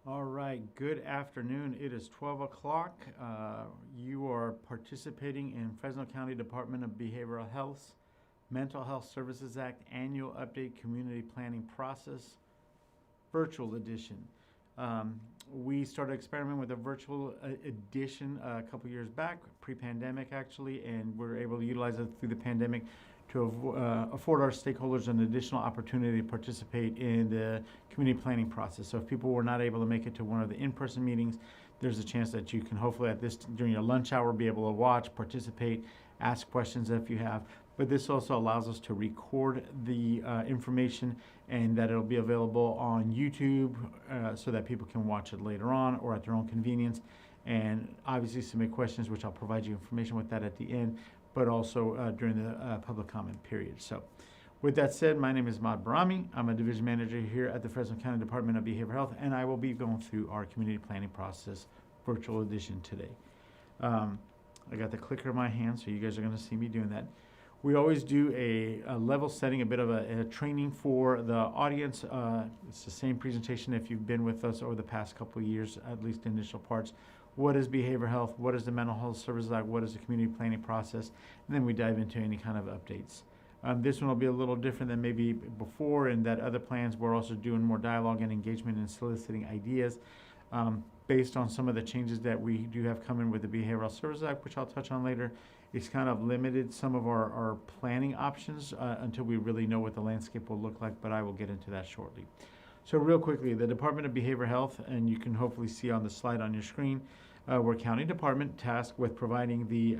All right, good afternoon. It is 12 o'clock. You are participating in Fresno County Department of Behavioral Health's Mental Health Services Act Annual Update Community Planning Process Virtual Edition. We started experimenting with a virtual edition a couple years back, pre-pandemic actually, and we're able to utilize it through the pandemic to afford our stakeholders an additional opportunity to participate in the community planning process. So if people were not able to make it to one of the in-person meetings, there's a chance that you can hopefully during your lunch hour be able to watch, participate, ask questions if you have. But this also allows us to record the information and that it'll be available on YouTube so that people can watch it later on or at their own convenience. And obviously submit questions, which I'll provide you information with that at the end, but also during the public comment period. So with that said, my name is Maud Barami. I'm a division manager here at the Fresno County Department of Behavioral Health, and I will be going through our community planning process virtual edition today. I got the clicker in my hand, so you guys are going to see me doing that. We always do a level setting, a bit of a training for the audience. It's the same presentation if you've been with us over the past couple of years, at least the initial parts. What is behavioral health? What is the Mental Health Services Act? What is the community planning process? And then we dive into any kind of updates. This one will be a little different than maybe before in that other plans we're also doing more dialogue and engagement and soliciting ideas based on some of the changes that we do have coming with the Behavioral Services Act, which I'll touch on later. It's kind of limited some of our planning options until we really know what the landscape will look like, but I will get into that shortly. So real quickly, the Department of Behavioral Health, and you can hopefully see on the slide on your screen, we're a county department tasked with providing the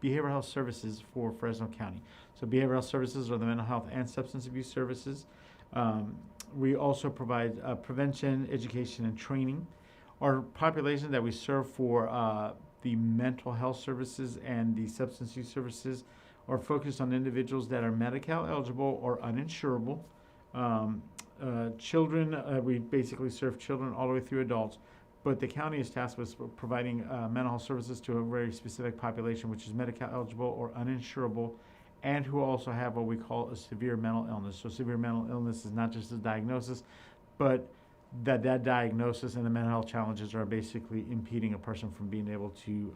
behavioral health services for Fresno County. So behavioral health services are the mental health and substance abuse services. We also provide prevention, education, and training. Our population that we serve for the mental health services and the substance use services are focused on individuals that are Medi-Cal eligible or uninsurable. Children, we basically serve children all the way through adults, but the county is tasked with providing mental health services to a very specific population, which is Medi-Cal eligible or uninsurable, and who also have what we call a severe mental illness. So severe mental illness is not just a diagnosis, but that diagnosis and the mental health challenges are basically impeding a person from being able to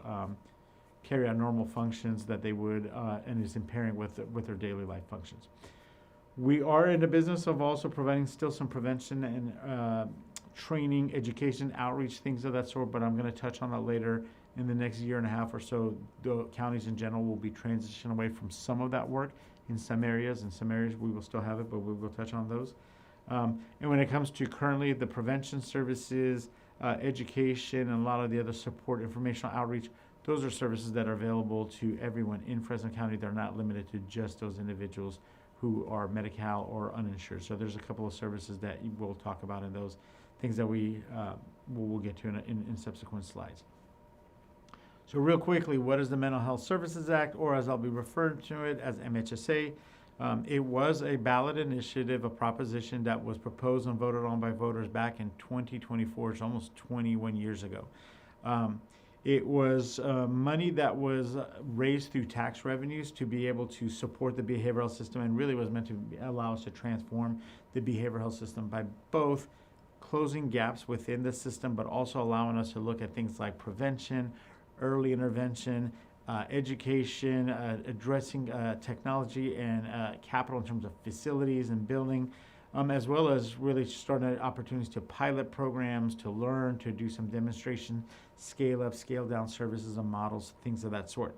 carry out normal functions that they would, and is impairing with their daily life functions. We are in the business of also providing still some prevention and training, education, outreach, things of that sort, but I'm going to touch on that later. In the next year and a half or so, the counties in general will be transitioning away from some of that work in some areas. In some areas we will still have it, but we will touch on those. And when it comes to currently the prevention services, education, and a lot of the other support, informational outreach, those are services that are available to everyone in Fresno County. They're not limited to just those individuals who are Medi-Cal or uninsured. So there's a couple of services that we'll talk about in those things that we'll get to in subsequent slides. So real quickly, what is the Mental Health Services Act, or as I'll be referring to it as MHSA? It was a ballot initiative, a proposition that was proposed and voted on by voters back in 2024, it's almost 21 years ago. It was money that was raised through tax revenues to be able to support the behavioral system, and really was meant to allow us to transform the behavioral health system by both closing gaps within the system, but also allowing us to look at things like prevention, early intervention, education, addressing technology and capital in terms of facilities and building, as well as really starting opportunities to pilot programs, to learn, to do some demonstration, scale up, scale down services and models, things of that sort.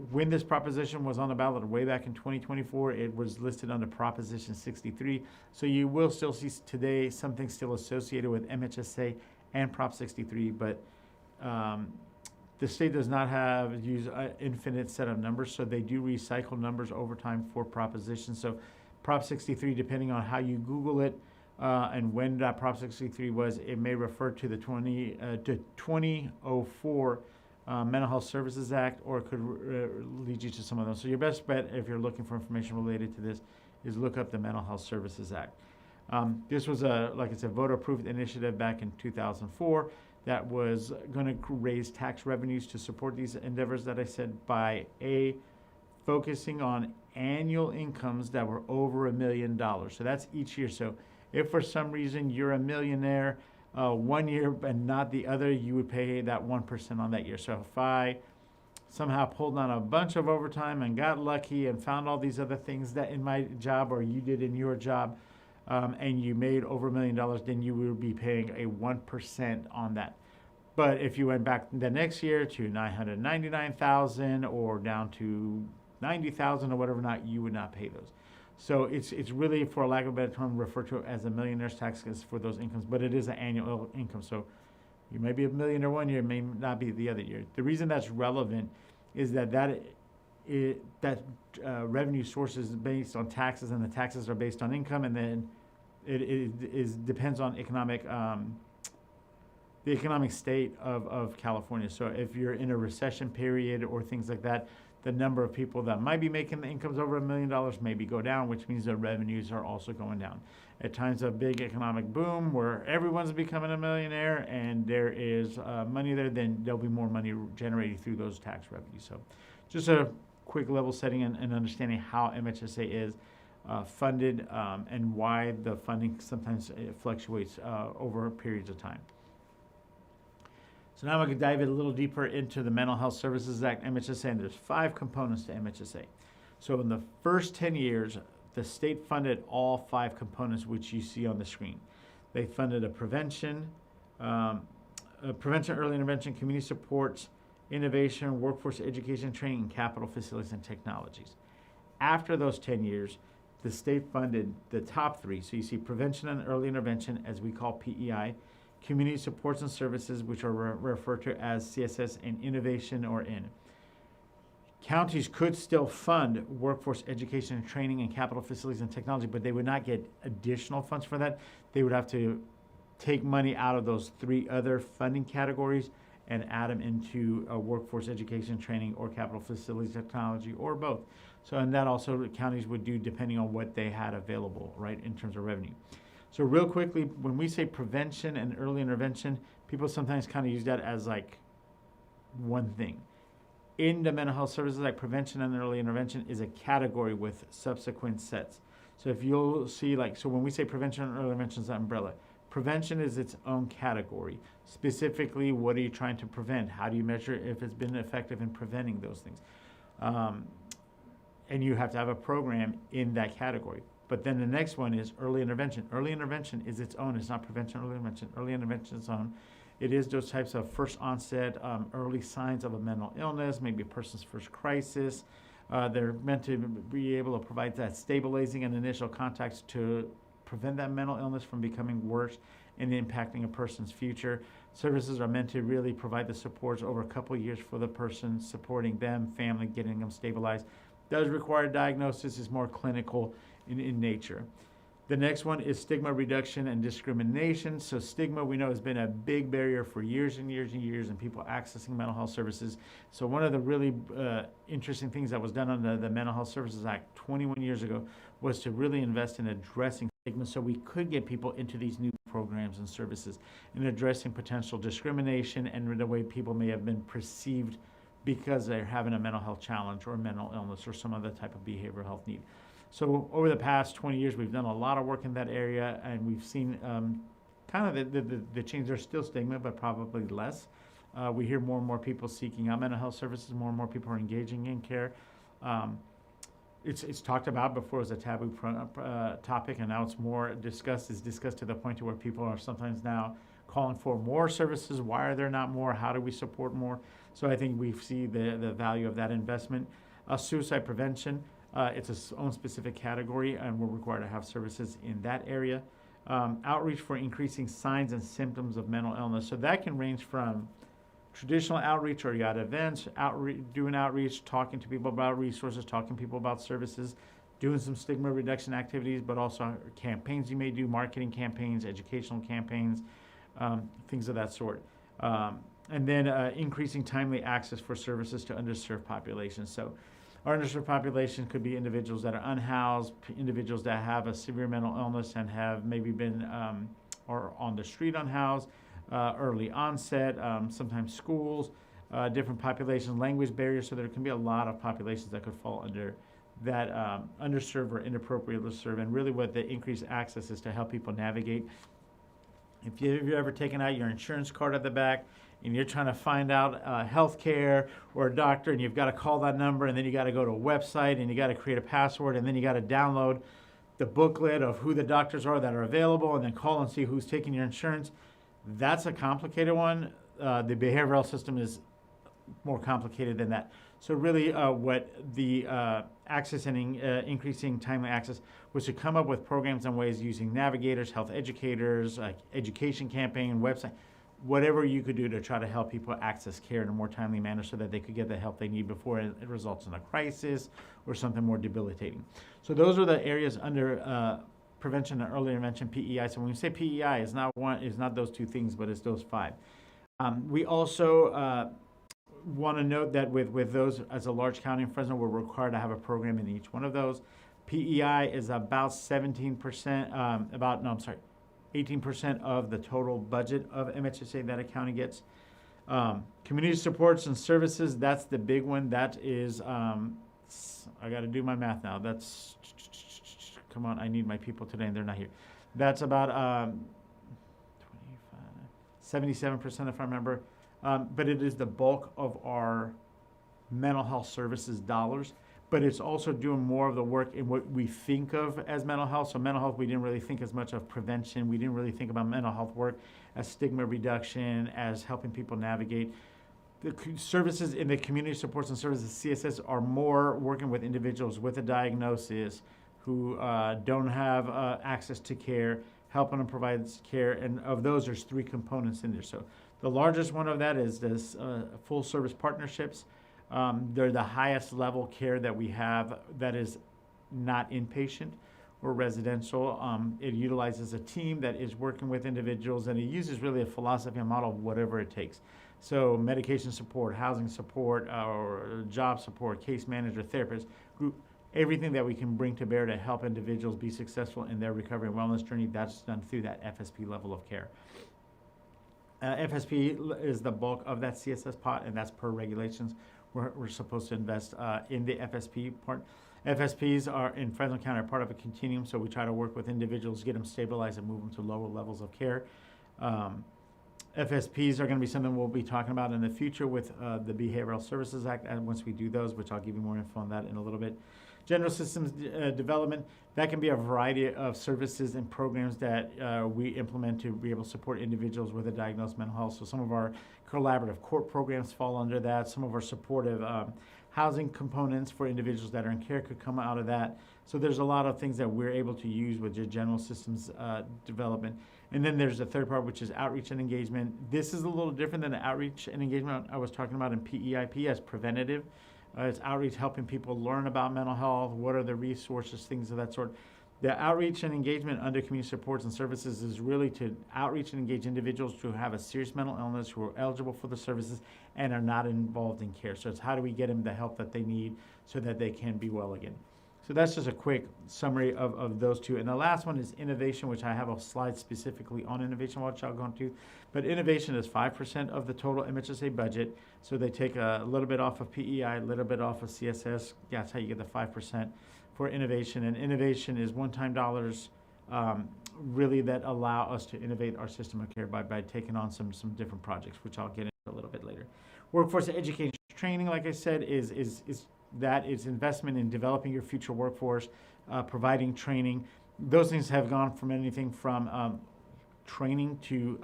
When this proposition was on the ballot way back in 2024, it was listed under Proposition 63. So you will still see today something still associated with MHSA and Prop 63, but the state does not use an infinite set of numbers, so they do recycle numbers over time for propositions. So Prop 63, depending on how you Google it and when that Prop 63 was, it may refer to the 2004 Mental Health Services Act, or it could lead you to some of those. So your best bet, if you're looking for information related to this, is look up the Mental Health Services Act. This was like I said, voter-approved initiative back in 2004 that was going to raise tax revenues to support these endeavors that I said by focusing on annual incomes that were over $1 million. So that's each year. So if for some reason you're a millionaire 1 year and not the other, you would pay that 1% on that year. So if I somehow pulled on a bunch of overtime and got lucky and found all these other things that in my job or you did in your job, and you made over $1 million, then you would be paying a 1% on that. But if you went back the next year to 999,000 or down to 90,000 or whatever, not, you would not pay those. So it's really, for lack of a better term, referred to as a millionaire's tax for those incomes, but it is an annual income. So you may be a millionaire 1 year, may not be the other year. The reason that's relevant is that revenue source is based on taxes, and the taxes are based on income, and then it depends on the economic state of California. So if you're in a recession period or things like that, the number of people that might be making the incomes over $1 million maybe go down, which means their revenues are also going down. At times of big economic boom where everyone's becoming a millionaire and there is money there, then there'll be more money generated through those tax revenues. So just a quick level setting and understanding how MHSA is funded and why the funding sometimes fluctuates over periods of time. So now I'm going to dive a little deeper into the Mental Health Services Act, MHSA, and there's 5 components to MHSA. So in the first 10 years, the state funded all 5 components which you see on the screen. They funded a prevention, early intervention, community supports, innovation, workforce education training, and capital facilities and technologies. After those 10 years, the state funded the top 3. So you see prevention and early intervention, as we call PEI, community supports and services, which are referred to as CSS, and innovation or IN. Counties could still fund workforce education and training and capital facilities and technology, but they would not get additional funds for that. They would have to take money out of those 3 other funding categories and add them into workforce education, training, or capital facilities technology, or both. So, and that also counties would do depending on what they had available, right, in terms of revenue. So real quickly, when we say prevention and early intervention, people sometimes kind of use that as like one thing. In the Mental Health Services Act, prevention and early intervention is a category with subsequent sets. So if you'll see, like, so when we say prevention and early intervention is an umbrella. Prevention is its own category. Specifically, what are you trying to prevent? How do you measure if it's been effective in preventing those things? And you have to have a program in that category. But then the next one is early intervention. Early intervention is its own. It's not prevention, early intervention. Early intervention is its own. It is those types of first onset, early signs of a mental illness, maybe a person's first crisis. They're meant to be able to provide that stabilizing and initial contacts to prevent that mental illness from becoming worse and impacting a person's future. Services are meant to really provide the supports over a couple of years for the person, supporting them, family, getting them stabilized. Does require diagnosis, is more clinical in nature. The next one is stigma reduction and discrimination. So stigma, we know, has been a big barrier for years and years and years in people accessing mental health services. So one of the really interesting things that was done under the Mental Health Services Act 21 years ago was to really invest in addressing stigma so we could get people into these new programs and services and addressing potential discrimination and the way people may have been perceived because they're having a mental health challenge or a mental illness or some other type of behavioral health need. So over the past 20 years, we've done a lot of work in that area, and we've seen kind of the change. There's still stigma, but probably less. We hear more and more people seeking out mental health services. More and more people are engaging in care. It's talked about before as a taboo topic, and now it's more discussed. It's discussed to the point to where people are sometimes now calling for more services. Why are there not more? How do we support more? So I think we see the value of that investment. Suicide prevention. It's its own specific category, and we're required to have services in that area. Outreach for increasing signs and symptoms of mental illness. So that can range from traditional outreach, or you at events, doing outreach, talking to people about resources, talking to people about services, doing some stigma reduction activities, but also campaigns you may do, marketing campaigns, educational campaigns, things of that sort. And then increasing timely access for services to underserved populations. So our underserved population could be individuals that are unhoused, individuals that have a severe mental illness and have maybe been or on the street unhoused, early onset, sometimes schools, different populations, language barriers, so there can be a lot of populations that could fall under that underserved or inappropriately served. And really what the increased access is to help people navigate. If you've ever taken out your insurance card at the back and you're trying to find out health care or a doctor, and you've got to call that number, and then you got to go to a website and you got to create a password, and then you got to download the booklet of who the doctors are that are available, and then call and see who's taking your insurance. That's a complicated one. The behavioral system is more complicated than that. So really what the access and increasing timely access was to come up with programs and ways using navigators, health educators, education campaign, website, whatever you could do to try to help people access care in a more timely manner so that they could get the help they need before it results in a crisis or something more debilitating. So those are the areas under prevention and early intervention, PEI. So when we say PEI, it's not those two things, but it's those five. We also want to note that with those, as a large county in Fresno, we're required to have a program in each one of those. PEI is about 18% of the total budget of MHSA that a county gets. Community supports and services, that's the big one. That is, I got to do my math now. That's, come on, I need my people today and they're not here. That's about 77% if I remember. But it is the bulk of our mental health services dollars, but it's also doing more of the work in what we think of as mental health. So mental health, we didn't really think as much of prevention. We didn't really think about mental health work as stigma reduction, as helping people navigate. The services in the community supports and services, CSS, are more working with individuals with a diagnosis who don't have access to care, helping them provide care. And of those, there's 3 components in there. So the largest one of that is this full service partnerships. They're the highest level care that we have that is not inpatient or residential. It utilizes a team that is working with individuals, and it uses really a philosophy and model of whatever it takes. So medication support, housing support, or job support, case manager, therapist, group, everything that we can bring to bear to help individuals be successful in their recovery and wellness journey, that's done through that FSP level of care. FSP is the bulk of that CSS pot, and that's per regulations. We're supposed to invest in the FSP part. FSPs are in Fresno County are part of a continuum, so we try to work with individuals, get them stabilized, and move them to lower levels of care. FSPs are going to be something we'll be talking about in the future with the Behavioral Services Act, and once we do those, which I'll give you more info on that in a little bit. General systems development, that can be a variety of services and programs that we implement to be able to support individuals with a diagnosed mental health. So some of our collaborative court programs fall under that. Some of our supportive housing components for individuals that are in care could come out of that. So there's a lot of things that we're able to use with your general systems development. And then there's the third part, which is outreach and engagement. This is a little different than the outreach and engagement I was talking about in PEIP as preventative. It's outreach, helping people learn about mental health, what are the resources, things of that sort. The outreach and engagement under community supports and services is really to outreach and engage individuals who have a serious mental illness, who are eligible for the services, and are not involved in care. So it's how do we get them the help that they need so that they can be well again. So that's just a quick summary of those two. And the last one is innovation, which I have a slide specifically on innovation, which I'll go into. But innovation is 5% of the total MHSA budget. So they take a little bit off of PEI, a little bit off of CSS. That's how you get the 5% for innovation. And innovation is one-time dollars really that allow us to innovate our system of care by taking on some different projects, which I'll get into a little bit later. Workforce education training, like I said, is investment in developing your future workforce, providing training. Those things have gone from anything from training to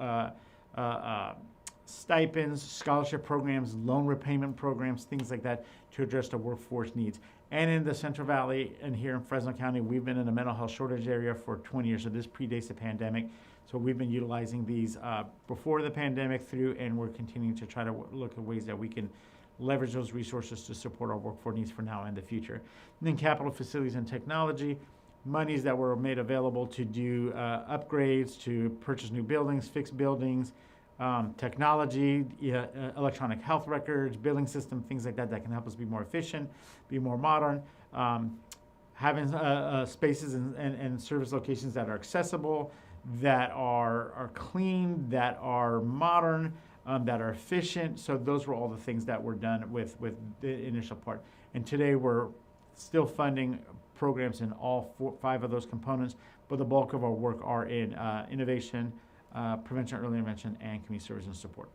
stipends, scholarship programs, loan repayment programs, things like that to address the workforce needs. And in the Central Valley and here in Fresno County, we've been in a mental health shortage area for 20 years, so this predates the pandemic. So we've been utilizing these before the pandemic through, and we're continuing to try to look at ways that we can leverage those resources to support our workforce needs for now and the future. And then capital, facilities, and technology, monies that were made available to do upgrades, to purchase new buildings, fix buildings, technology, electronic health records, billing system, things like that can help us be more efficient, be more modern, having spaces and service locations that are accessible, that are clean, that are modern, that are efficient. So those were all the things that were done with the initial part. And today we're still funding programs in all 5 of those components, but the bulk of our work are in innovation, prevention, early intervention, and community service and support.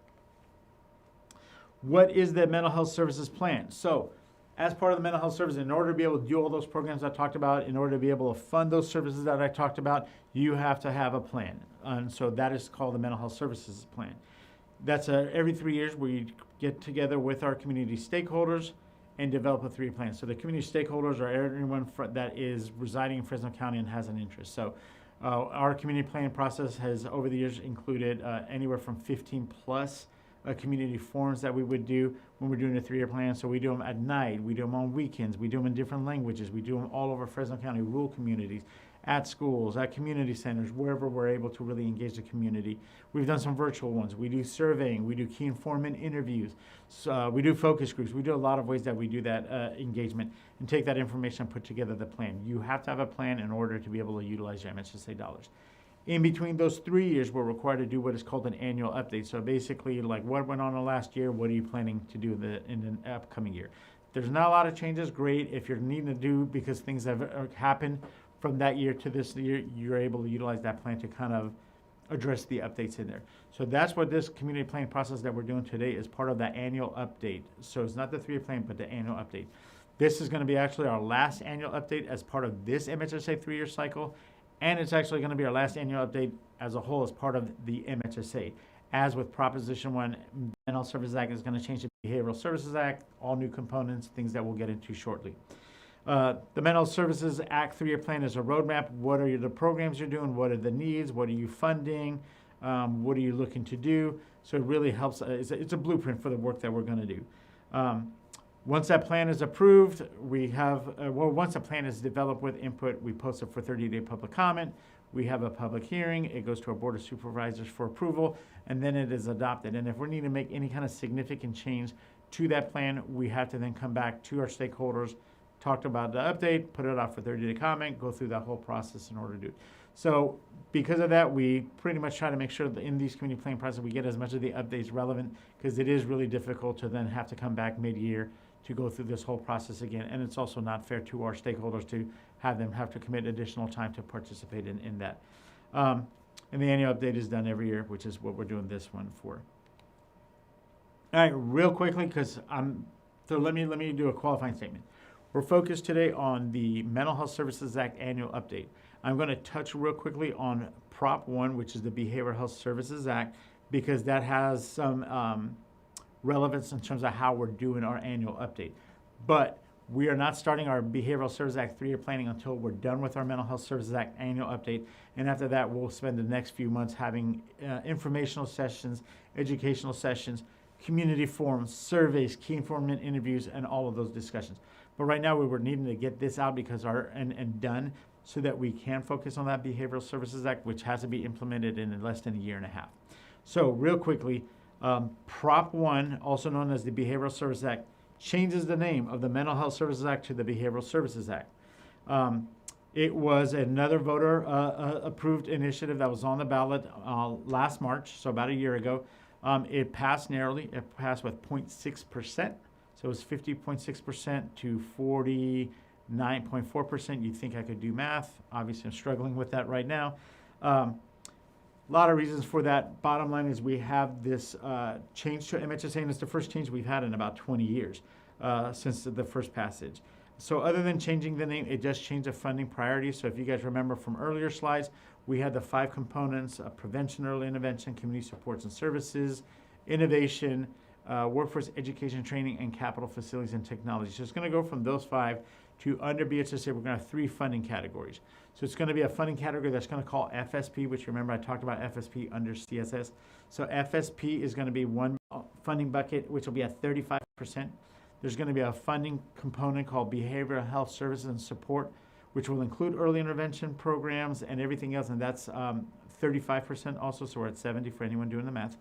What is the mental health services plan? So as part of the mental health service, in order to be able to do all those programs I talked about, in order to be able to fund those services that I talked about, you have to have a plan. And so that is called the mental health services plan. That's every 3 years we get together with our community stakeholders and develop a 3-year plan. So the community stakeholders are everyone that is residing in Fresno County and has an interest. So our community planning process has over the years included anywhere from 15 plus community forums that we would do when we're doing a 3-year plan. So we do them at night, we do them on weekends, we do them in different languages, we do them all over Fresno County, rural communities, at schools, at community centers, wherever we're able to really engage the community. We've done some virtual ones. We do surveying, we do key informant interviews, so, we do focus groups. We do a lot of ways that we do that engagement and take that information and put together the plan. You have to have a plan in order to be able to utilize your MHSA dollars. In between those 3 years, we're required to do what is called an annual update. So basically, like what went on the last year, what are you planning to do in the upcoming year? There's not a lot of changes, great. If you're needing to do because things have happened from that year to this year, you're able to utilize that plan to kind of address the updates in there. So that's what this community planning process that we're doing today is part of that annual update. So it's not the 3-year plan, but the annual update. This is going to be actually our last annual update as part of this MHSA 3-year cycle. And it's actually going to be our last annual update as a whole as part of the MHSA. As with Proposition 1, Mental Health Services Act is going to change the Behavioral Services Act, all new components, things that we'll get into shortly. The Mental Health Services Act 3-year plan is a roadmap. What are the programs you're doing? What are the needs? What are you funding? What are you looking to do? So it really helps. It's a blueprint for the work that we're going to do. Once that plan is approved, we have, once a plan is developed with input, we post it for 30-day public comment. We have a public hearing. It goes to our Board of Supervisors for approval, and then it is adopted. And if we need to make any kind of significant change to that plan, we have to then come back to our stakeholders, talk about the update, put it out for 30-day comment, go through that whole process in order to do it. So because of that, we pretty much try to make sure that in these community planning processes, we get as much of the updates relevant, because it is really difficult to then have to come back mid-year to go through this whole process again. And it's also not fair to our stakeholders to have them have to commit additional time to participate in that. And the annual update is done every year, which is what we're doing this one for. All right, real quickly, because so let me do a qualifying statement. We're focused today on the Mental Health Services Act annual update. I'm going to touch real quickly on Prop 1, which is the Behavioral Health Services Act, because that has some relevance in terms of how we're doing our annual update. But we are not starting our Behavioral Services Act 3-year planning until we're done with our Mental Health Services Act annual update. And after that, we'll spend the next few months having informational sessions, educational sessions, community forums, surveys, key informant interviews, and all of those discussions. But right now, we were needing to get this out because and done so that we can focus on that Behavioral Services Act, which has to be implemented in less than a year and a half. So real quickly, Prop 1, also known as the Behavioral Services Act, changes the name of the Mental Health Services Act to the Behavioral Services Act. It was another voter approved initiative that was on the ballot last March, so about a year ago. It passed narrowly. It passed with 0.6%. So it was 50.6% to 49.4%. You'd think I could do math. Obviously, I'm struggling with that right now. A lot of reasons for that. Bottom line is we have this change to MHSA, and it's the first change we've had in about 20 years since the first passage. So other than changing the name, it does change the funding priorities. So if you guys remember from earlier slides, we had the 5 components: prevention, early intervention, community supports and services, innovation, workforce education training, and capital facilities and technology. So it's going to go from those 5 to under BHSA, we're going to have 3 funding categories. So it's going to be a funding category that's going to call FSP, which remember I talked about FSP under CSS. So FSP is going to be one funding bucket, which will be at 35%. There's going to be a funding component called Behavioral Health Services and Support, which will include early intervention programs and everything else, and that's 35% also, so we're at 70 for anyone doing the math.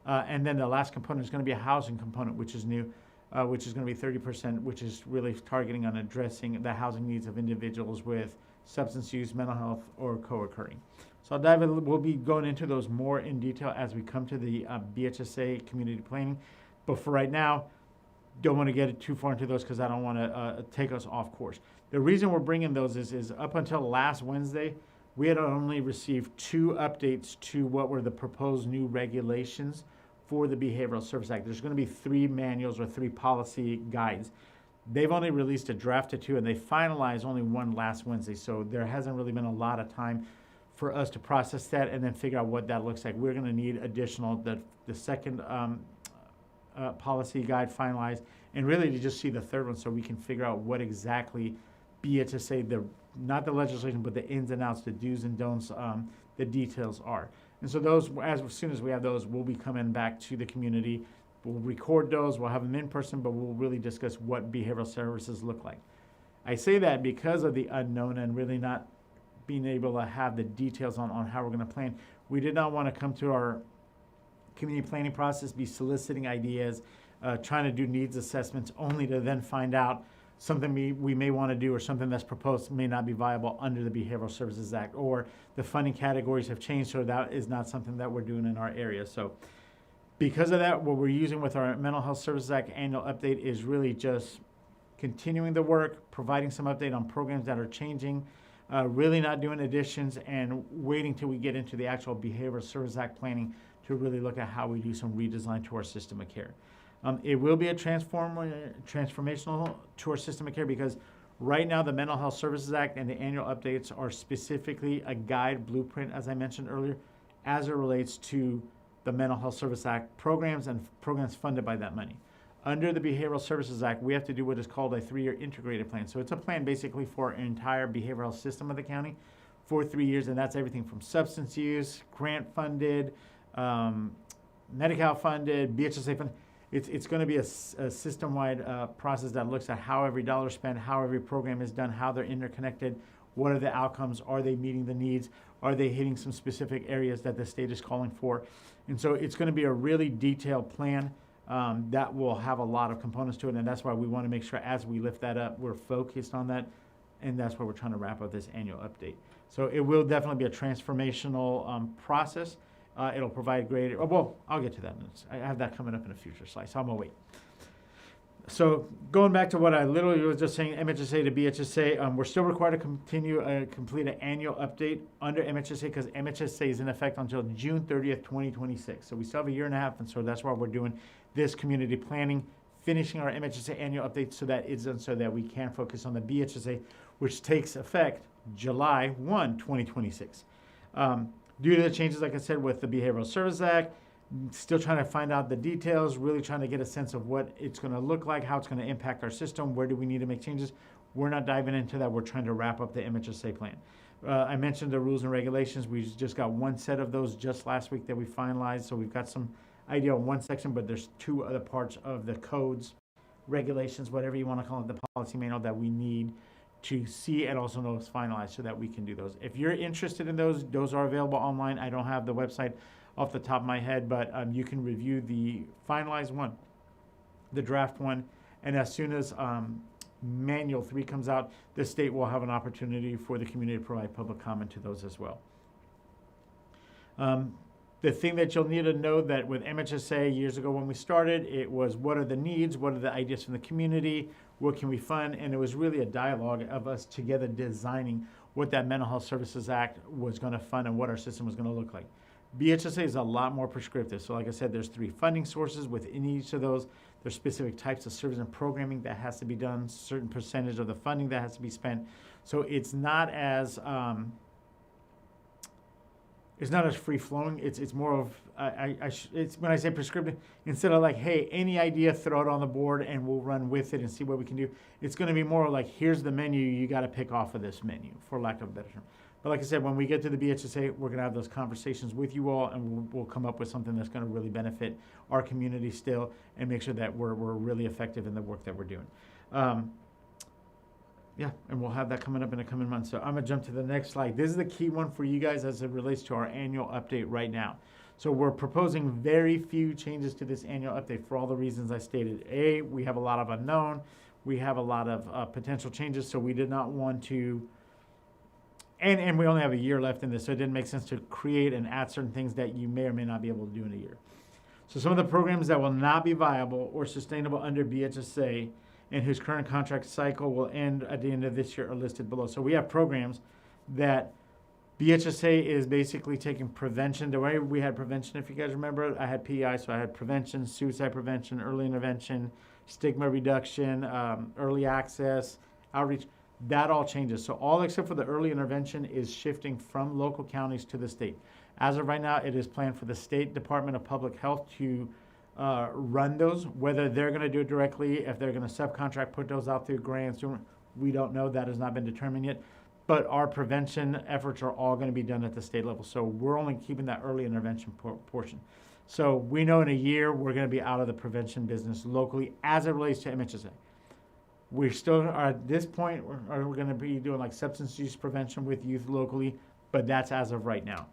And then the last component is going to be a housing component, which is new, which is going to be 30%, which is really targeting on addressing the housing needs of individuals with substance use, mental health, or co-occurring. So we'll be going into those more in detail as we come to the BHSA community planning. But for right now, don't want to get too far into those because I don't want to take us off course. The reason we're bringing those is up until last Wednesday, we had only received 2 updates to what were the proposed new regulations for the Behavioral Service Act. There's going to be 3 manuals or 3 policy guides. They've only released a draft of 2, and they finalized only 1 last Wednesday. So there hasn't really been a lot of time for us to process that and then figure out what that looks like. We're going to need additional, the second policy guide finalized, and really to just see the third one so we can figure out what exactly BHSA, not the legislation, but the ins and outs, the do's and don'ts, the details are. And so those, as soon as we have those, we'll be coming back to the community. We'll record those, we'll have them in person, but we'll really discuss what behavioral services look like. I say that because of the unknown and really not being able to have the details on how we're going to plan. We did not want to come to our community planning process, be soliciting ideas, trying to do needs assessments, only to then find out something we may want to do or something that's proposed may not be viable under the Behavioral Services Act, or the funding categories have changed, so that is not something that we're doing in our area. So because of that, what we're using with our Mental Health Services Act annual update is really just continuing the work, providing some update on programs that are changing, really not doing additions, and waiting till we get into the actual Behavioral Services Act planning to really look at how we do some redesign to our system of care. It will be a transformational to our system of care because right now the Mental Health Services Act and the annual updates are specifically a guide blueprint, as I mentioned earlier, as it relates to the Mental Health Service Act programs and programs funded by that money. Under the Behavioral Services Act, we have to do what is called a 3-year integrated plan. So it's a plan basically for an entire behavioral system of the county for 3 years, and that's everything from substance use, grant funded, Medi-Cal funded, BHSA funded. It's going to be a system-wide process that looks at how every dollar spent, how every program is done, how they're interconnected, what are the outcomes, are they meeting the needs, are they hitting some specific areas that the state is calling for. And so it's going to be a really detailed plan that will have a lot of components to it, and that's why we want to make sure as we lift that up, we're focused on that, and that's why we're trying to wrap up this annual update. So it will definitely be a transformational process. It'll provide greater, well, I'll get to that. I have that coming up in a future slide, so I'm going to wait. So going back to what I literally was just saying, MHSA to BHSA, we're still required to complete an annual update under MHSA because MHSA is in effect until June 30th, 2026. So we still have a year and a half, and so that's why we're doing this community planning, finishing our MHSA annual update so that it's done so that we can focus on the BHSA, which takes effect July 1, 2026. Due to the changes, like I said, with the Behavioral Services Act, still trying to find out the details, really trying to get a sense of what it's going to look like, how it's going to impact our system, where do we need to make changes. We're not diving into that. We're trying to wrap up the MHSA plan. I mentioned the rules and regulations. We just got 1 set of those just last week that we finalized, so we've got some idea on 1 section, but there's 2 other parts of the codes, regulations, whatever you want to call it, the policy manual that we need to see and also know it's finalized so that we can do those. If you're interested in those are available online. I don't have the website off the top of my head, but you can review the finalized one, the draft one, and as soon as Manual 3 comes out, the state will have an opportunity for the community to provide public comment to those as well. The thing that you'll need to know that with MHSA years ago when we started, it was what are the needs, what are the ideas from the community, what can we fund, and it was really a dialogue of us together designing what that Mental Health Services Act was going to fund and what our system was going to look like. BHSA is a lot more prescriptive. So like I said, there's 3 funding sources. Within each of those, there's specific types of service and programming that has to be done, certain percentage of the funding that has to be spent. So it's not as free-flowing. It's more of, it's when I say prescriptive, instead of like, hey, any idea, throw it on the board and we'll run with it and see what we can do. It's going to be more like, here's the menu, you got to pick off of this menu, for lack of a better term. But like I said, when we get to the BHSA, we're going to have those conversations with you all, and we'll come up with something that's going to really benefit our community still and make sure that we're really effective in the work that we're doing. Yeah, and we'll have that coming up in the coming months. So I'm going to jump to the next slide. This is the key one for you guys as it relates to our annual update right now. So we're proposing very few changes to this annual update for all the reasons I stated. A, we have a lot of unknown. We have a lot of potential changes, so we did not want to And we only have a year left in this, so it didn't make sense to create and add certain things that you may or may not be able to do in a year. So some of the programs that will not be viable or sustainable under BHSA and whose current contract cycle will end at the end of this year are listed below. So we have programs that BHSA is basically taking prevention. The way we had prevention, if you guys remember, I had PI, so I had prevention, suicide prevention, early intervention, stigma reduction, early access, outreach. That all changes. So all except for the early intervention is shifting from local counties to the state. As of right now, it is planned for the State Department of Public Health to run those. Whether they're going to do it directly, if they're going to subcontract, put those out through grants, we don't know. That has not been determined yet. But our prevention efforts are all going to be done at the state level. So we're only keeping that early intervention portion. So we know in a year we're going to be out of the prevention business locally as it relates to MHSA. We still are at this point, we're going to be doing like substance use prevention with youth locally, but that's as of right now.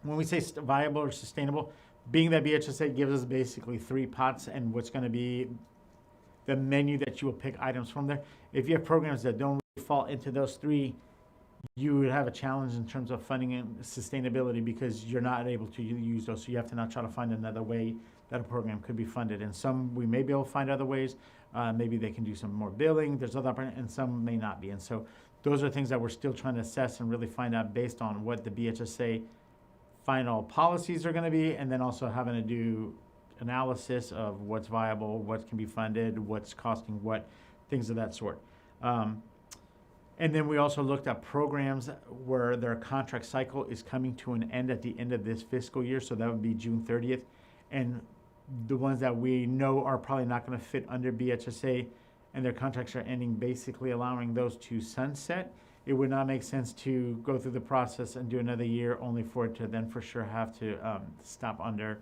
When we say viable or sustainable, being that BHSA gives us basically 3 pots and what's going to be the menu that you will pick items from there. If you have programs that don't really fall into those 3, you would have a challenge in terms of funding and sustainability because you're not able to use those. So you have to now try to find another way that a program could be funded. And some we may be able to find other ways. Maybe they can do some more billing. There's other, and some may not be. And so those are things that we're still trying to assess and really find out based on what the BHSA final policies are going to be, and then also having to do analysis of what's viable, what can be funded, what's costing what, things of that sort. And then we also looked at programs where their contract cycle is coming to an end at the end of this fiscal year, so that would be June 30th. And the ones that we know are probably not going to fit under BHSA and their contracts are ending, basically allowing those to sunset. It would not make sense to go through the process and do another year only for it to then for sure have to stop under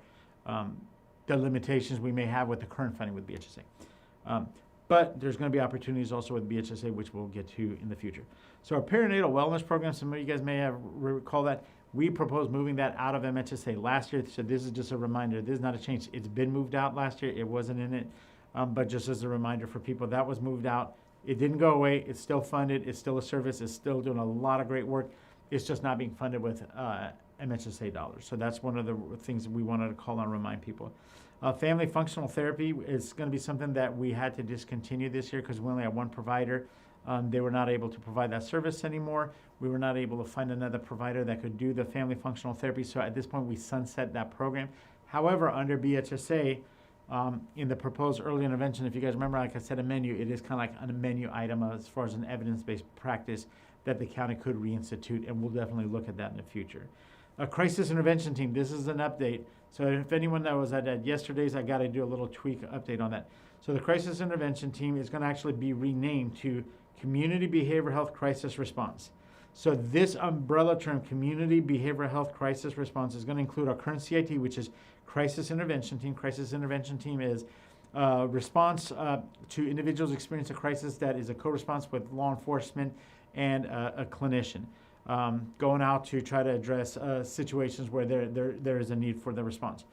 the limitations we may have with the current funding with BHSA. But there's going to be opportunities also with BHSA, which we'll get to in the future. So our perinatal wellness program, some of you guys may have recall that. We proposed moving that out of MHSA last year. So this is just a reminder. This is not a change. It's been moved out last year. It wasn't in it. But just as a reminder for people, that was moved out. It didn't go away. It's still funded. It's still a service. It's still doing a lot of great work. It's just not being funded with MHSA dollars. So that's one of the things that we wanted to call on and remind people. Family functional therapy is going to be something that we had to discontinue this year because we only had one provider. They were not able to provide that service anymore. We were not able to find another provider that could do the family functional therapy. So at this point, we sunset that program. However, under BHSA, in the proposed early intervention, if you guys remember, like I said, a menu, it is kind of like a menu item as far as an evidence-based practice that the county could reinstitute, and we'll definitely look at that in the future. A crisis intervention team, this is an update. So if anyone that was at yesterday's, I got to do a little tweak update on that. So the crisis intervention team is going to actually be renamed to Community Behavioral Health Crisis Response. So this umbrella term, Community Behavioral Health Crisis Response, is going to include our current CIT, which is Crisis Intervention Team. Crisis Intervention Team is response to individuals experiencing a crisis that is a co-response with law enforcement and a clinician. Going out to try to address situations where there is a need for the response.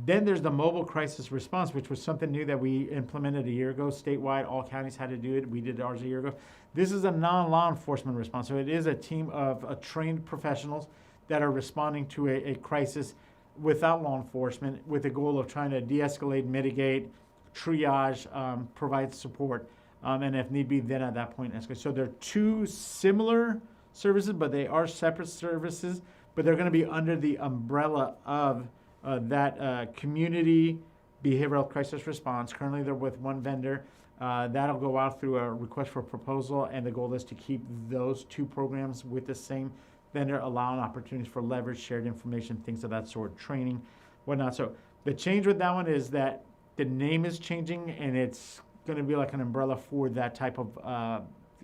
Then there's the mobile crisis response, which was something new that we implemented a year ago. Statewide, all counties had to do it. We did ours a year ago. This is a non-law enforcement response. So it is a team of trained professionals that are responding to a crisis without law enforcement with the goal of trying to de-escalate, mitigate, triage, provide support, and if need be, then at that point escalate. So they're two similar services, but they are separate services, but they're going to be under the umbrella of that community behavioral crisis response. Currently, they're with one vendor. That'll go out through a request for proposal, and the goal is to keep those two programs with the same vendor, allowing opportunities for leverage, shared information, things of that sort, training, whatnot. So the change with that one is that the name is changing, and it's going to be like an umbrella for that type of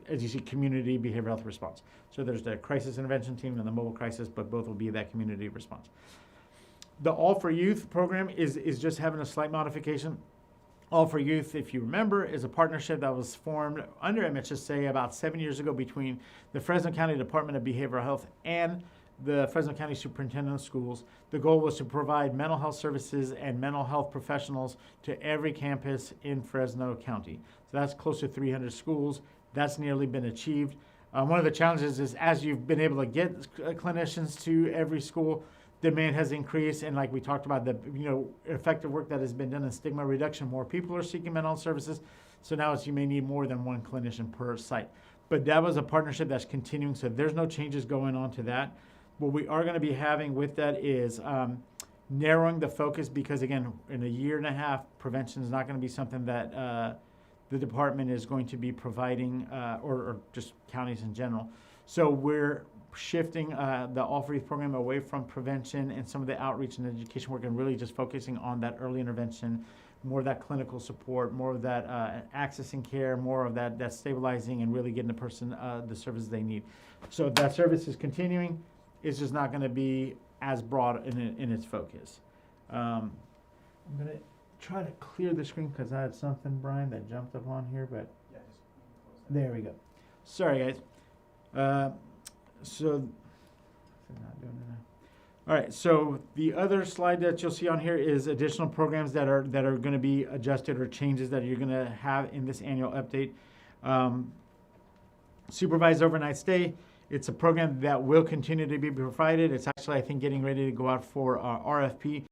as you see, community behavioral health response. So there's the crisis intervention team and the mobile crisis, but both will be that community response. The All for Youth program is just having a slight modification. All for Youth, if you remember, is a partnership that was formed under MHSA about 7 years ago between the Fresno County Department of Behavioral Health and the Fresno County Superintendent of Schools. The goal was to provide mental health services and mental health professionals to every campus in Fresno County. So that's close to 300 schools. That's nearly been achieved. One of the challenges is as you've been able to get clinicians to every school, demand has increased, and like we talked about, the effective work that has been done in stigma reduction, more people are seeking mental health services. So now you may need more than one clinician per site. But that was a partnership that's continuing, so there's no changes going on to that. What we are going to be having with that is narrowing the focus, because again, in a year and a half, prevention is not going to be something that the department is going to be providing, or just counties in general. So we're shifting the All For Youth program away from prevention and some of the outreach and education work, and really just focusing on that early intervention, more of that clinical support, more of that accessing care, more of that stabilizing and really getting the person the services they need. So that service is continuing. It's just not going to be as broad in its focus. I'm going to try to clear the screen because I had something, Brian, that jumped up on here, but Yeah, just close that. there we go. Sorry, guys. So, not doing it now. All right, so the other slide that you'll see on here is additional programs that are going to be adjusted, or changes that you're going to have in this annual update. Supervised overnight stay. It's a program that will continue to be provided. It's actually, I think, getting ready to go out for RFP.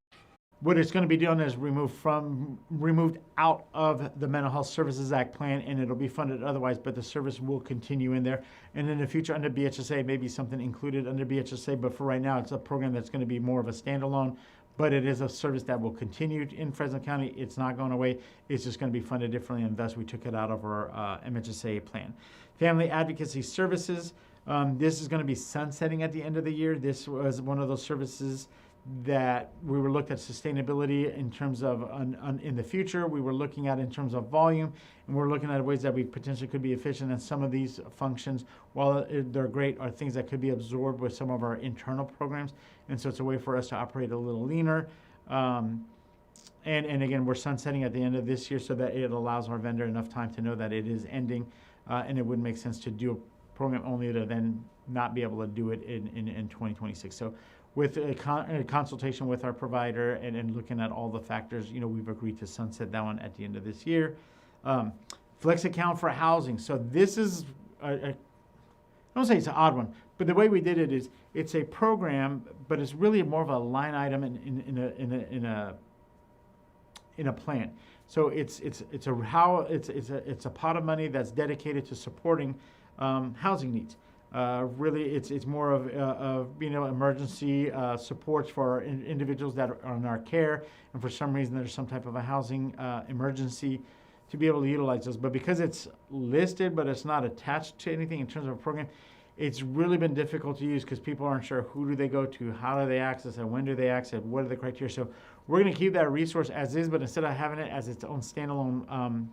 What it's going to be doing is removed out of the Mental Health Services Act plan, and it'll be funded otherwise, but the service will continue in there. And in the future, under BHSA, maybe something included under BHSA, but for right now, it's a program that's going to be more of a standalone, but it is a service that will continue in Fresno County. It's not going away. It's just going to be funded differently, and thus we took it out of our MHSA plan. Family Advocacy Services. This is going to be sunsetting at the end of the year. This was one of those services that we were looked at sustainability in terms of in the future. We were looking at in terms of volume, and we're looking at ways that we potentially could be efficient. And some of these functions, while they're great, are things that could be absorbed with some of our internal programs. And so it's a way for us to operate a little leaner. And again, we're sunsetting at the end of this year so that it allows our vendor enough time to know that it is ending, and it wouldn't make sense to do a program only to then not be able to do it in 2026. So with a consultation with our provider and looking at all the factors, we've agreed to sunset that one at the end of this year. Flex account for housing. So this is, I don't say it's an odd one, but the way we did it is it's a program, but it's really more of a line item in a plan. So it's a pot of money that's dedicated to supporting housing needs. Really, it's more of emergency supports for our individuals that are in our care, and for some reason there's some type of a housing emergency, to be able to utilize those. But because it's listed but it's not attached to anything in terms of a program, it's really been difficult to use because people aren't sure who do they go to, how do they access it, when do they access it, what are the criteria. So we're going to keep that resource as is, but instead of having it as its own standalone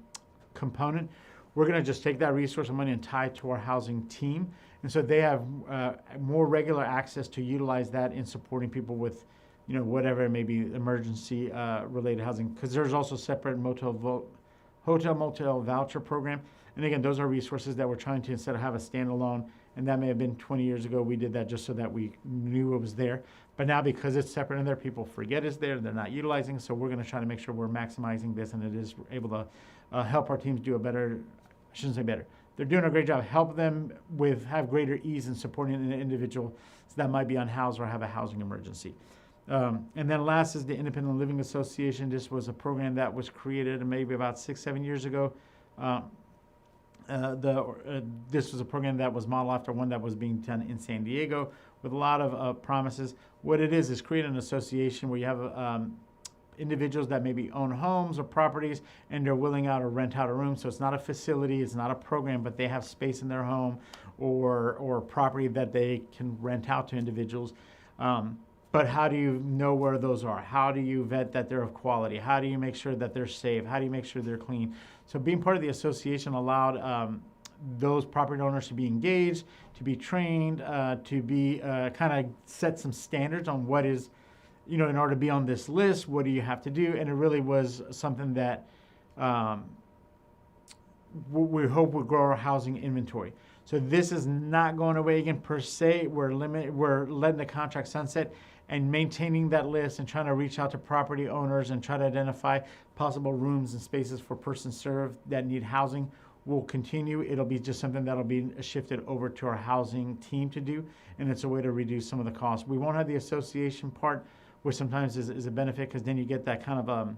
component, we're going to just take that resource and money and tie it to our housing team. And so they have more regular access to utilize that in supporting people with, whatever it may be, emergency related housing. Because there's also separate hotel motel voucher program. And again, those are resources that we're trying to, instead of have a standalone, and that may have been 20 years ago, we did that just so that we knew it was there. But now because it's separate in there, people forget it's there, they're not utilizing. So we're going to try to make sure we're maximizing this, and it is able to help our teams do a better, I shouldn't say better, they're doing a great job. Help them have greater ease in supporting an individual that might be unhoused or have a housing emergency. And then last is the Independent Living Association. This was a program that was created maybe about 6-7 years ago. This was a program that was modeled after one that was being done in San Diego with a lot of promises. What it is create an association where you have individuals that maybe own homes or properties, and they're willing out or rent out a room. So it's not a facility, it's not a program, but they have space in their home or property that they can rent out to individuals. But how do you know where those are? How do you vet that they're of quality? How do you make sure that they're safe? How do you make sure they're clean? So being part of the association allowed those property owners to be engaged, to be trained, to be kind of set some standards on what is, in order to be on this list, what do you have to do? And it really was something that we hope will grow our housing inventory. So this is not going away again per se. We're letting the contract sunset and maintaining that list and trying to reach out to property owners and try to identify possible rooms and spaces for persons served that need housing will continue. It'll be just something that'll be shifted over to our housing team to do, and it's a way to reduce some of the costs. We won't have the association part, which sometimes is a benefit, because then you get that kind of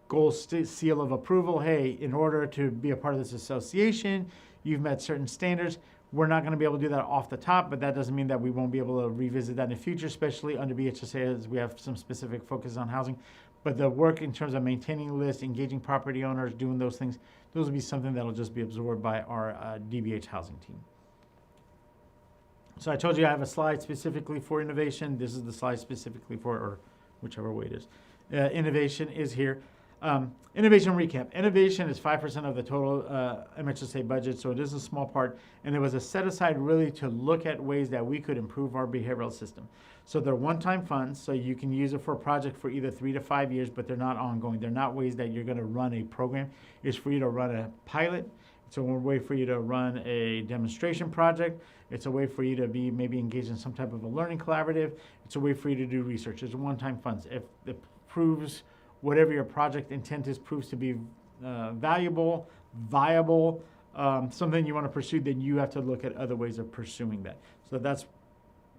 gold seal of approval. Hey, in order to be a part of this association, you've met certain standards. We're not going to be able to do that off the top, but that doesn't mean that we won't be able to revisit that in the future, especially under BHSA, as we have some specific focus on housing. But the work in terms of maintaining lists, engaging property owners, doing those things, those will be something that'll just be absorbed by our DBH housing team. So I told you I have a slide specifically for innovation. This is the slide specifically for, or whichever way it is. Innovation is here. Innovation recap. Innovation is 5% of the total MHSA budget, so it is a small part, and it was a set aside really to look at ways that we could improve our behavioral system. So they're one-time funds, so you can use it for a project for either 3 to 5 years, but they're not ongoing. They're not ways that you're going to run a program. It's for you to run a pilot. It's a way for you to run a demonstration project. It's a way for you to be maybe engaged in some type of a learning collaborative. It's a way for you to do research. It's one-time funds. If it proves whatever your project intent is proves to be valuable, viable, something you want to pursue, then you have to look at other ways of pursuing that. So that's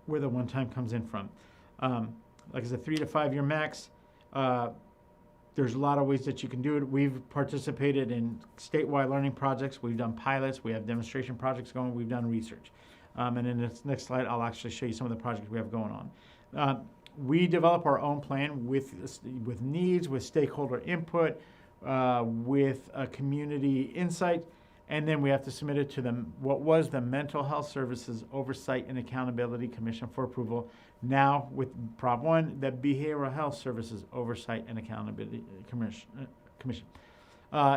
where the one-time comes in from. Like I said, 3 to 5 year max. There's a lot of ways that you can do it. We've participated in statewide learning projects. We've done pilots. We have demonstration projects going. We've done research. And in this next slide, I'll actually show you some of the projects we have going on. We develop our own plan with needs, with stakeholder input, with community insight, and then we have to submit it to what was the Mental Health Services Oversight and Accountability Commission for approval. Now with Prop 1, the Behavioral Health Services Oversight and Accountability Commission.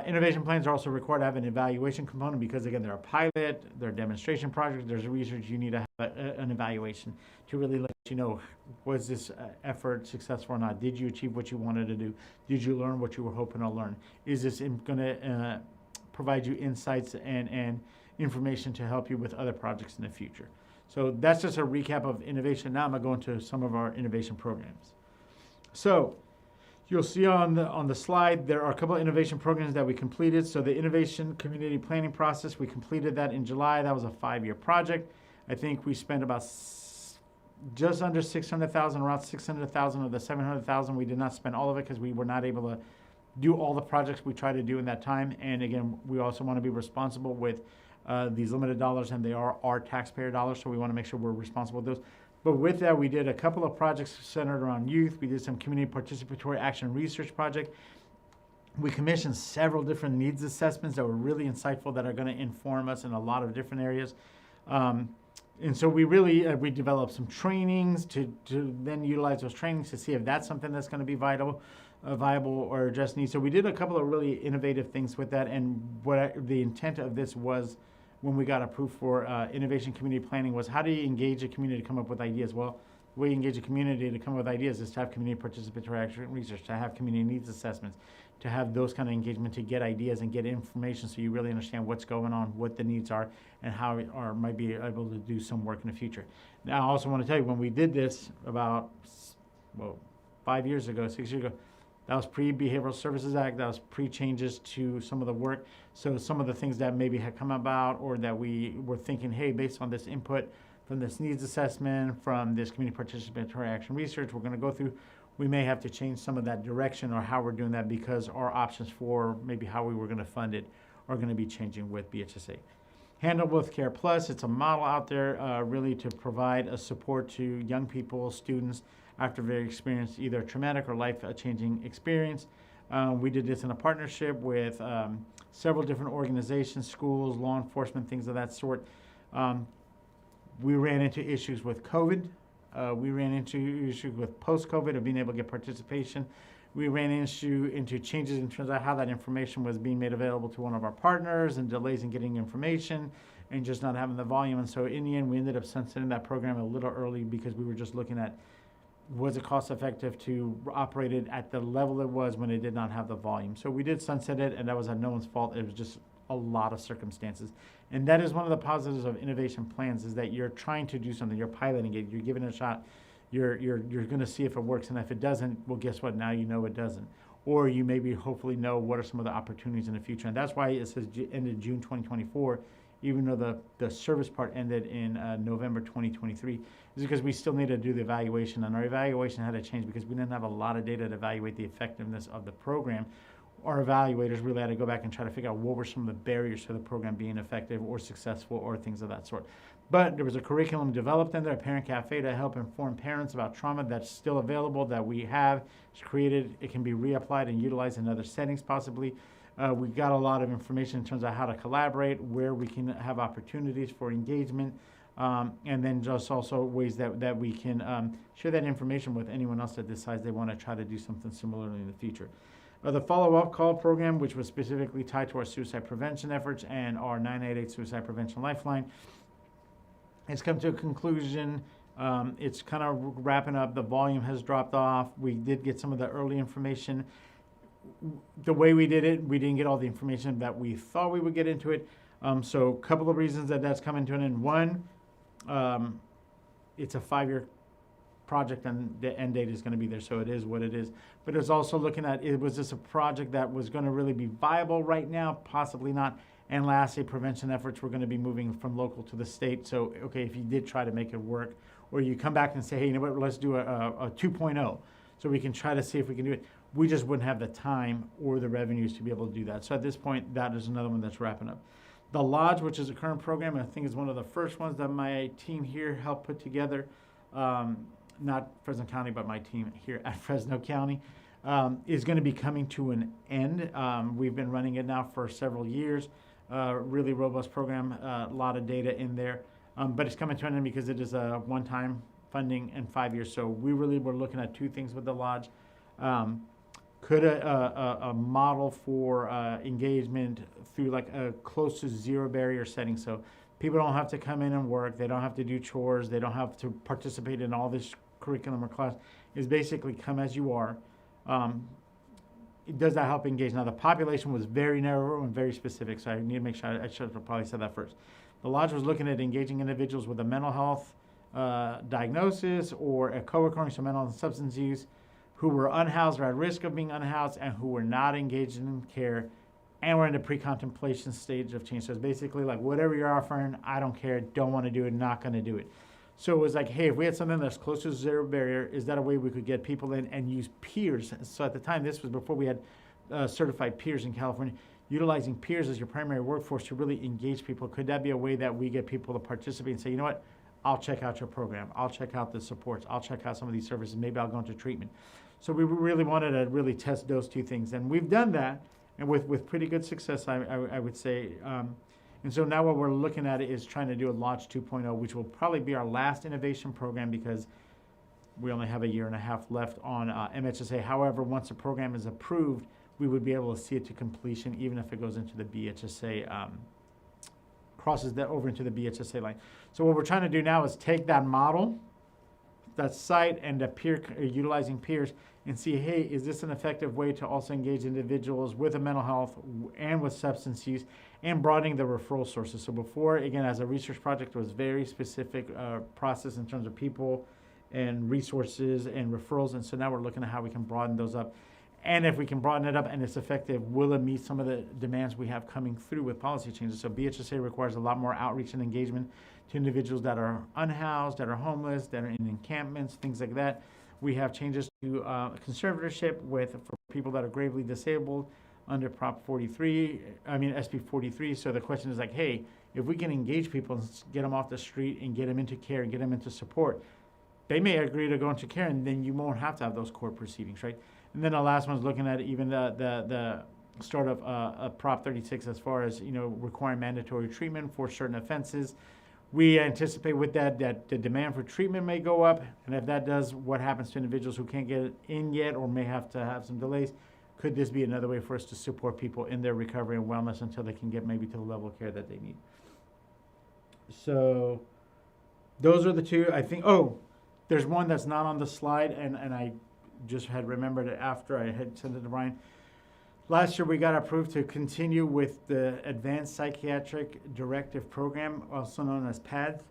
Innovation plans are also required to have an evaluation component because, again, they're a pilot, they're a demonstration project, there's research, you need to have an evaluation to really let you know, was this effort successful or not? Did you achieve what you wanted to do? Did you learn what you were hoping to learn? Is this going to provide you insights and information to help you with other projects in the future? So that's just a recap of innovation. Now I'm going to go into some of our innovation programs. So you'll see on the slide, there are a couple of innovation programs that we completed. So the innovation community planning process, we completed that in July. That was a 5-year project. I think we spent about just under $600,000, around $600,000 of the $700,000. We did not spend all of it because we were not able to do all the projects we tried to do in that time. And again, we also want to be responsible with these limited dollars, and they are our taxpayer dollars, so we want to make sure we're responsible with those. But with that, we did a couple of projects centered around youth. We did some community participatory action research project. We commissioned several different needs assessments that were really insightful, that are going to inform us in a lot of different areas. And so we really, we developed some trainings to then utilize those trainings to see if that's something that's going to be viable or just needs. So we did a couple of really innovative things with that. And the intent of this was, when we got approved for innovation community planning, was how do you engage a community to come up with ideas? Well, the way you engage a community to come up with ideas is to have community participatory action research, to have community needs assessments, to have those kind of engagement, to get ideas and get information so you really understand what's going on, what the needs are, and how or might be able to do some work in the future. Now, I also want to tell you, when we did this about 6 years ago, that was pre-Behavioral Services Act. That was pre-changes to some of the work. So some of the things that maybe had come about, or that we were thinking, hey, based on this input from this needs assessment, from this community participatory action research we're going to go through, we may have to change some of that direction or how we're doing that, because our options for maybe how we were going to fund it are going to be changing with BHSA. Handle with Care Plus, it's a model out there really to provide a support to young people, students, after they experience either traumatic or life-changing experience. We did this in a partnership with several different organizations, schools, law enforcement, things of that sort. We ran into issues with COVID. We ran into issues with post-COVID of being able to get participation. We ran into changes in terms of how that information was being made available to one of our partners, and delays in getting information, and just not having the volume. And so in the end, we ended up sunsetting that program a little early, because we were just looking at, was it cost effective to operate it at the level it was when it did not have the volume. So we did sunset it, and that was no one's fault. It was just a lot of circumstances. And that is one of the positives of innovation plans, is that you're trying to do something, you're piloting it, you're giving it a shot, you're going to see if it works, and if it doesn't, well, guess what, now you know it doesn't. or you maybe hopefully know what are some of the opportunities in the future. And that's why it says ended June 2024, even though the service part ended in November 2023, is because we still need to do the evaluation. And our evaluation had to change because we didn't have a lot of data to evaluate the effectiveness of the program. Our evaluators really had to go back and try to figure out what were some of the barriers to the program being effective or successful or things of that sort. But there was a curriculum developed in there, a parent cafe, to help inform parents about trauma that's still available, that we have. It's created, it can be reapplied and utilized in other settings possibly. We got a lot of information in terms of how to collaborate, where we can have opportunities for engagement, and then just also ways that we can share that information with anyone else that decides they want to try to do something similar in the future. The follow-up call program, which was specifically tied to our suicide prevention efforts and our 988 Suicide Prevention Lifeline, has come to a conclusion. It's kind of wrapping up. The volume has dropped off. We did get some of the early information. The way we did it, we didn't get all the information that we thought we would get into it. So a couple of reasons that's coming to an end. One, it's a 5-year project and the end date is going to be there, so it is what it is. But it's also looking at, was this a project that was going to really be viable right now? Possibly not. And lastly, prevention efforts were going to be moving from local to the state. So, okay, if you did try to make it work, or you come back and say, hey, you know what, let's do a 2.0, so we can try to see if we can do it. We just wouldn't have the time or the revenues to be able to do that. So at this point, that is another one that's wrapping up. The Lodge, which is a current program, I think is one of the first ones that my team here helped put together. Not Fresno County, but my team here at Fresno County, is going to be coming to an end. We've been running it now for several years. Really robust program, a lot of data in there. But it's coming to an end because it is a one-time funding in 5 years. So we really were looking at two things with the Lodge. Could a model for engagement through like a close to zero barrier setting, so people don't have to come in and work, they don't have to do chores, they don't have to participate in all this curriculum or class, is basically come as you are. Does that help engage? Now the population was very narrow and very specific, so I need to make sure, I should have probably said that first. The Lodge was looking at engaging individuals with a mental health diagnosis or a co-occurring so mental and substance use, who were unhoused or at risk of being unhoused and who were not engaged in care and were in the pre-contemplation stage of change. So it's basically like, whatever you're offering, I don't care, don't want to do it, not going to do it. So it was like, hey, if we had something that's close to zero barrier, is that a way we could get people in and use peers? So at the time, this was before we had certified peers in California, utilizing peers as your primary workforce to really engage people. Could that be a way that we get people to participate and say, you know what, I'll check out your program, I'll check out the supports, I'll check out some of these services, maybe I'll go into treatment. So we really wanted to really test those two things. And we've done that, and with pretty good success, I would say. And so now what we're looking at is trying to do a Launch 2.0, which will probably be our last innovation program because we only have a year and a half left on MHSA. However, once the program is approved, we would be able to see it to completion, even if it goes into the BHSA, crosses that over into the BHSA line. So what we're trying to do now is take that model, that site, and the peer, utilizing peers, and see, hey, is this an effective way to also engage individuals with a mental health and with substance use, and broadening the referral sources. So before, again, as a research project, it was very specific process in terms of people and resources and referrals, and so now we're looking at how we can broaden those up. And if we can broaden it up and it's effective, will it meet some of the demands we have coming through with policy changes? So BHSA requires a lot more outreach and engagement to individuals that are unhoused, that are homeless, that are in encampments, things like that. We have changes to conservatorship for people that are gravely disabled under Prop 43, SB 43. So the question is like, hey, if we can engage people and get them off the street and get them into care and get them into support, they may agree to go into care, and then you won't have to have those court proceedings, right? And then the last one is looking at even the start of Prop 36 as far as, requiring mandatory treatment for certain offenses. We anticipate with that the demand for treatment may go up, and if that does, what happens to individuals who can't get in yet or may have to have some delays? Could this be another way for us to support people in their recovery and wellness until they can get maybe to the level of care that they need? So those are the two. I think, there's one that's not on the slide, and I just had remembered it after I had sent it to Brian. Last year, we got approved to continue with the Advanced Psychiatric Directive Program, also known as PADS.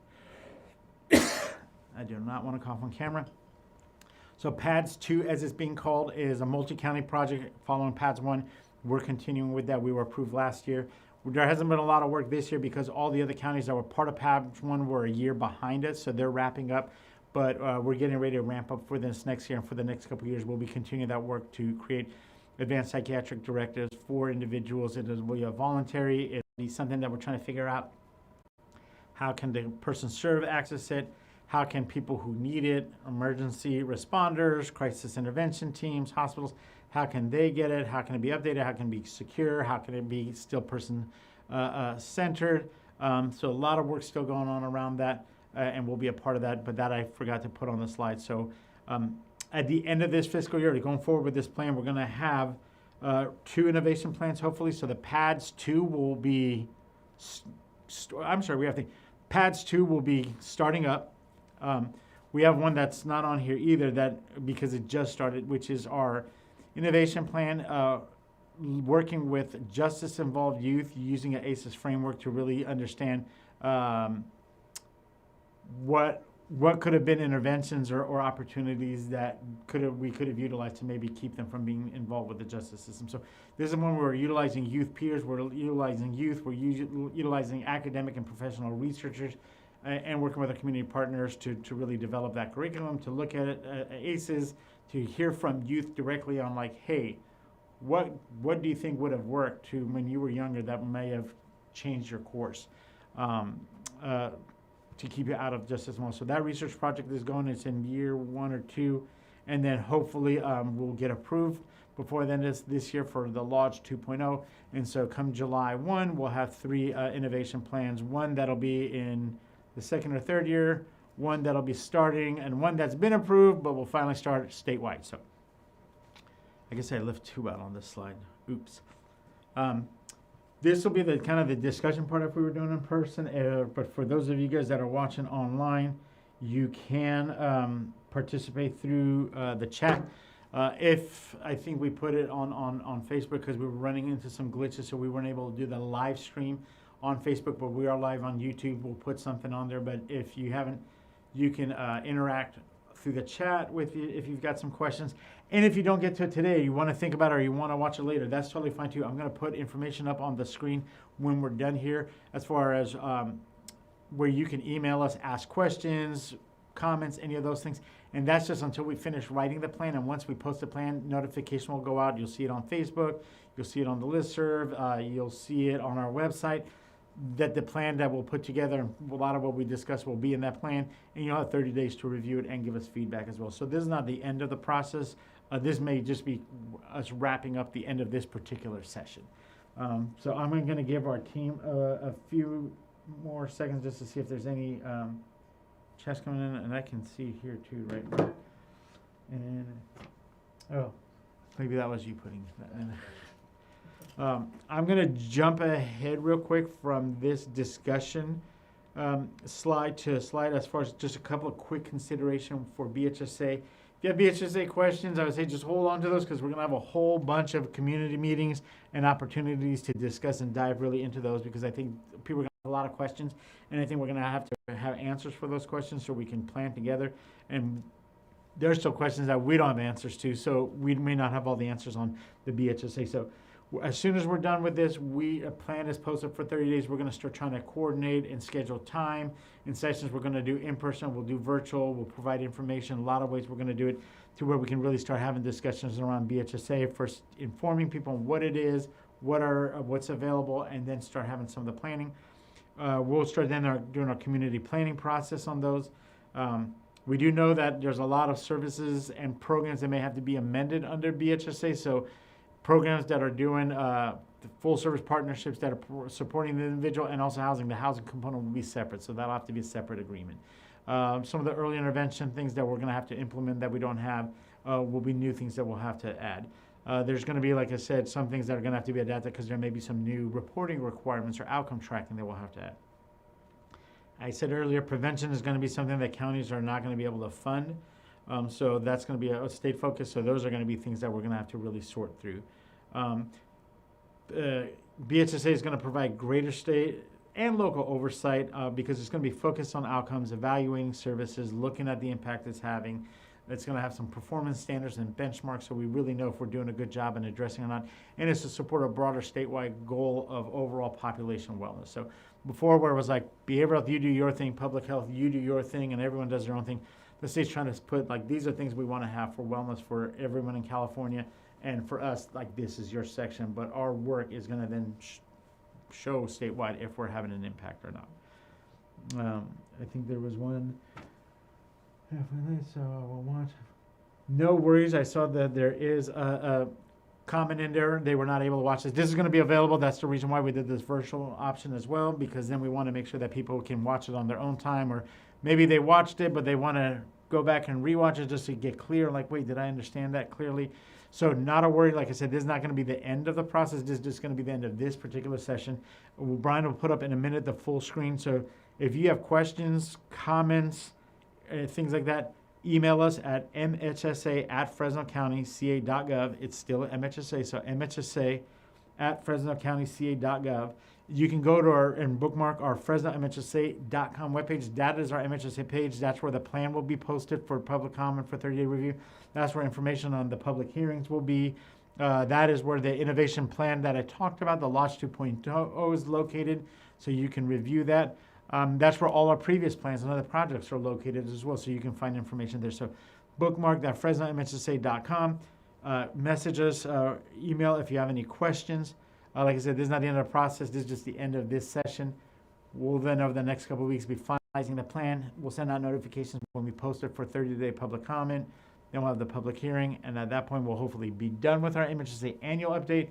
I do not want to cough on camera. So PADS 2, as it's being called, is a multi-county project following PADS 1. We're continuing with that. We were approved last year. There hasn't been a lot of work this year because all the other counties that were part of PADS 1 were a year behind us, so they're wrapping up. But we're getting ready to ramp up for this next year, and for the next couple of years, we'll be continuing that work to create advanced psychiatric directives for individuals. It will be a voluntary. It'll be something that we're trying to figure out. How can the person serve access it? How can people who need it, emergency responders, crisis intervention teams, hospitals, how can they get it? How can it be updated? How can it be secure? How can it be still person-centered? So a lot of work still going on around that, and we'll be a part of that, but that I forgot to put on the slide. So at the end of this fiscal year, going forward with this plan, we're going to have 2 innovation plans, hopefully. So the PADS 2 will be, PADS 2 will be starting up. We have one that's not on here either, that because it just started, which is our innovation plan, working with justice-involved youth using an ACES framework to really understand what could have been interventions or opportunities that we could have utilized to maybe keep them from being involved with the justice system. So this is when we're utilizing youth peers, we're utilizing youth, we're utilizing academic and professional researchers, and working with our community partners to really develop that curriculum, to look at it, ACES, to hear from youth directly on like, hey, what do you think would have worked to when you were younger that may have changed your course to keep you out of justice more. So that research project is going, it's in year 1 or 2, and then hopefully we'll get approved before then this year for the Lodge 2.0. And so come July 1, we'll have 3 innovation plans, one that'll be in the 2nd or 3rd year, one that'll be starting, and one that's been approved, but will finally start statewide. So I guess I left 2 out on this slide. Oops. This will be the kind of the discussion part if we were doing in person, but for those of you guys that are watching online, you can participate through the chat. If I think we put it on Facebook because we were running into some glitches, so we weren't able to do the live stream on Facebook, but we are live on YouTube. We'll put something on there, but if you haven't, you can interact through the chat with you if you've got some questions. And if you don't get to it today, you want to think about it or you want to watch it later, that's totally fine too. I'm going to put information up on the screen when we're done here as far as where you can email us, ask questions, comments, any of those things. And that's just until we finish writing the plan. And once we post the plan, notification will go out. You'll see it on Facebook. You'll see it on the listserv. You'll see it on our website. That the plan that we'll put together, and a lot of what we discuss will be in that plan, and you'll have 30 days to review it and give us feedback as well. So this is not the end of the process. This may just be us wrapping up the end of this particular session. So I'm going to give our team a few more seconds just to see if there's any chats coming in, and I can see here too right now. And oh, maybe that was you putting that in. I'm going to jump ahead real quick from this discussion slide to slide as far as just a couple of quick considerations for BHSA. If you have BHSA questions, I would say just hold on to those because we're going to have a whole bunch of community meetings and opportunities to discuss and dive really into those because I think people are going to have a lot of questions, and I think we're going to have answers for those questions so we can plan together. And there's still questions that we don't have answers to, so we may not have all the answers on the BHSA. So as soon as we're done with this, a plan is posted for 30 days. We're going to start trying to coordinate and schedule time in sessions. We're going to do in person, we'll do virtual, we'll provide information. A lot of ways we're going to do it to where we can really start having discussions around BHSA, first informing people on what it is, what's available, and then start having some of the planning. We'll start then doing our community planning process on those. We do know that there's a lot of services and programs that may have to be amended under BHSA. So programs that are doing full service partnerships that are supporting the individual and also housing, the housing component will be separate. So that'll have to be a separate agreement. Some of the early intervention things that we're going to have to implement that we don't have will be new things that we'll have to add. There's going to be, like I said, some things that are going to have to be adapted because there may be some new reporting requirements or outcome tracking that we'll have to add. I said earlier, prevention is going to be something that counties are not going to be able to fund. So that's going to be a state focus. So those are going to be things that we're going to have to really sort through. BHSA is going to provide greater state and local oversight because it's going to be focused on outcomes, evaluating services, looking at the impact it's having, It's going to have some performance standards and benchmarks, so we really know if we're doing a good job in addressing or not. And it's to support a broader statewide goal of overall population wellness. So before, where it was like behavioral health, you do your thing, public health, you do your thing, and everyone does their own thing. The state's trying to put, like, these are things we want to have for wellness for everyone in California. And for us, like, this is your section, but our work is going to then show statewide if we're having an impact or not. I think there was one halfway late, so we'll watch. No worries. I saw that there is a comment in there. They were not able to watch this. This is going to be available. That's the reason why we did this virtual option as well, because then we want to make sure that people can watch it on their own time, or maybe they watched it, but they want to go back and rewatch it just to get clear, like, wait, did I understand that clearly? So not a worry. Like I said, this is not going to be the end of the process. This is just going to be the end of this particular session. Brian will put up in a minute the full screen. So if you have questions, comments, things like that, email us at mhsa@fresnocountyca.gov. It's still MHSA, so mhsa@fresnocountyca.gov. You can go to our and bookmark our FresnoMHSA.com webpage. That is our MHSA page. That's where the plan will be posted for public comment for 30-day review. That's where information on the public hearings will be. That is where the innovation plan that I talked about, the Launch 2.0, is located, so you can review that. That's where all our previous plans and other projects are located as well, so you can find information there. So bookmark that FresnoMHSA.com. Message us, email if you have any questions. Like I said, this is not the end of the process. This is just the end of this session. We'll then, over the next couple of weeks, be finalizing the plan. We'll send out notifications when we post it for 30-day public comment. Then we'll have the public hearing, and at that point, we'll hopefully be done with our MHSA annual update,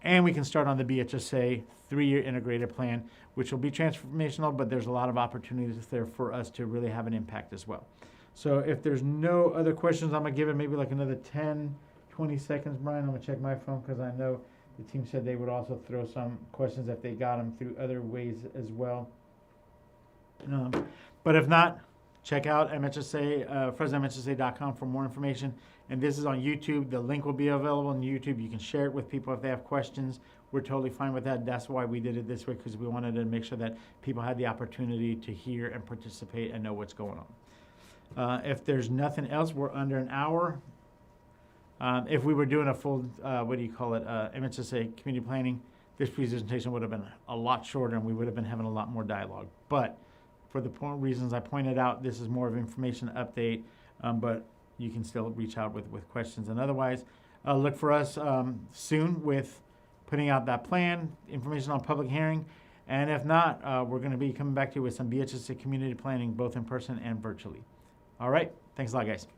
and we can start on the BHSA 3-year integrated plan, which will be transformational, but there's a lot of opportunities there for us to really have an impact as well. So if there's no other questions, I'm going to give it maybe like another 10, 20 seconds, Brian. I'm going to check my phone because I know the team said they would also throw some questions if they got them through other ways as well. But if not, check out MHSA, FresnoMHSA.com for more information. And this is on YouTube. The link will be available on YouTube. You can share it with people if they have questions. We're totally fine with that. That's why we did it this way, because we wanted to make sure that people had the opportunity to hear and participate and know what's going on. If there's nothing else, we're under an hour. If we were doing a full, MHSA community planning, this presentation would have been a lot shorter and we would have been having a lot more dialogue. But for the reasons I pointed out, this is more of an information update, but you can still reach out with questions. And otherwise, look for us soon with putting out that plan, information on public hearing. And if not, we're going to be coming back to you with some BHSA community planning, both in person and virtually. All right. Thanks a lot, guys.